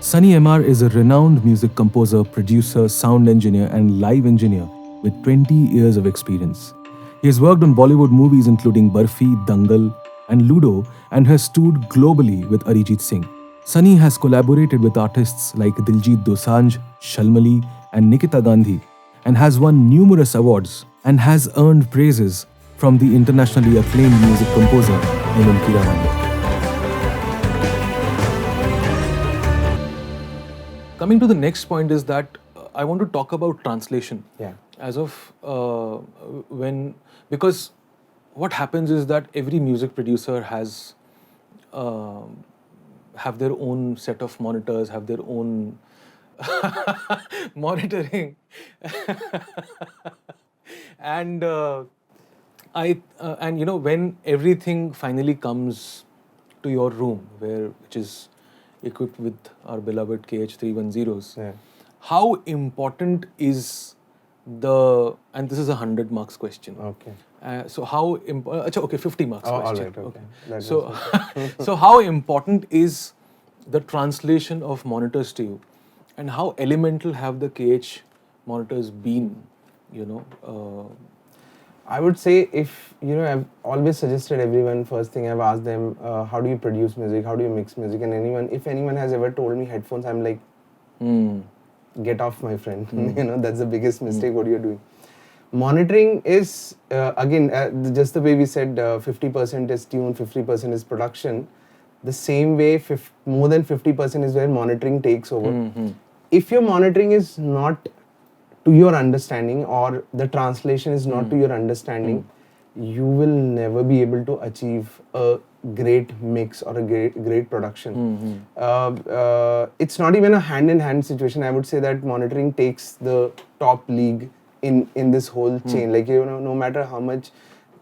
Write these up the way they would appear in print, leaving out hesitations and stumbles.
Sunny M.R is a renowned music composer, producer, sound engineer, and live engineer with 20 years of experience. He has worked on Bollywood movies including Barfi, Dangal, and Ludo, and has toured globally with Arijit Singh. Sunny has collaborated with artists like Diljit Dosanjh, Shalmali, and Nikita Gandhi, and has won numerous awards and has earned praises from the internationally acclaimed music composer Neumann. Coming to the next point is that I want to talk about translation. Yeah. As of because what happens is that every music producer has have their own set of monitors, have their own monitoring, and and when everything finally comes to your room, which is equipped with our beloved KH310s. Yeah. How important is and this is a 100 marks question. Okay. So how, okay, 50 marks question. All right, okay. So, so how important is the translation of monitors to you? And how elemental have the KH monitors been, I would say I've always suggested everyone, first thing I've asked them, how do you produce music? How do you mix music? And if anyone has ever told me headphones, I'm like, get off, my friend. That's the biggest mistake what you're doing. Monitoring is, again, just the way we said, 50% is tune, 50% is production. The same way, more than 50% is where monitoring takes over. If your monitoring is not to your understanding, or the translation is not to your understanding, you will never be able to achieve a great mix or a great production. It's not even a hand-in-hand situation. I would say that monitoring takes the top league in this whole chain. Like, no matter how much...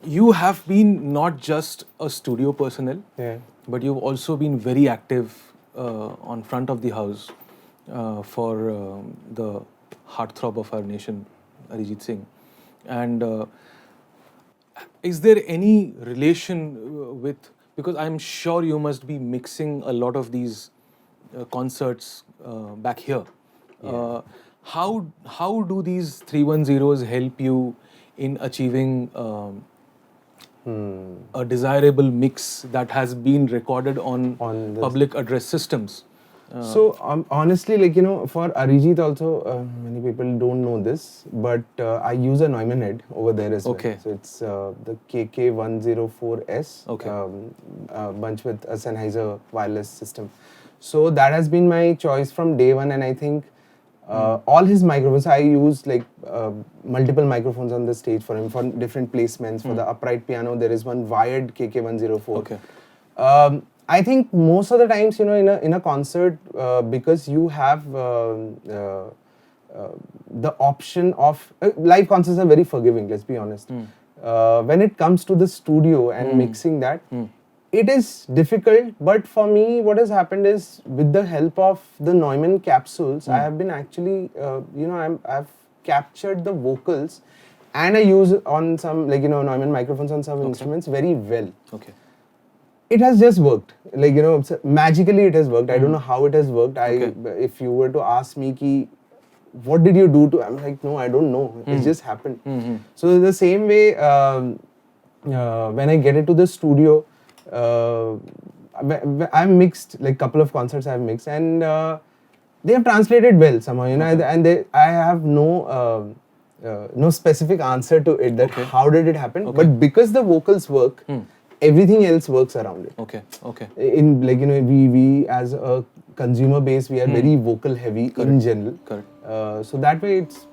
You have been not just a studio personnel, Yeah. but you've also been very active on front of the house for the heartthrob of our nation, Arijit Singh. And is there any relation with, because I'm sure you must be mixing a lot of these concerts back here. Yeah. How do these 310s help you in achieving a desirable mix that has been recorded on public address systems? So honestly, for Arijit also, many people don't know this, but I use a Neumann head over there as well. Okay. So it's the KK104S, Okay. bunch with a Sennheiser wireless system. So that has been my choice from day one, and I think all his microphones, I use multiple microphones on the stage for him for different placements. For the upright piano, there is one wired KK104. Okay. I think most of the times, in a concert, because you have the option of live concerts are very forgiving. Let's be honest. When it comes to the studio and mixing that, it is difficult. But for me, what has happened is, with the help of the Neumann capsules, I have been actually, I've captured the vocals, and I use on some Neumann microphones on some instruments very well. Okay. It has just worked. Magically it has worked. I don't know how it has worked. If you were to ask me, what did you do to... I'm like, no, I don't know. It just happened. So the same way, when I get into the studio, I've mixed, couple of concerts I've mixed, and they have translated well somehow, and I have no specific answer to it, that how did it happen. But because the vocals work, everything else works around it. Okay. In we as a consumer base, we are very vocal heavy in general. Correct. So that way it's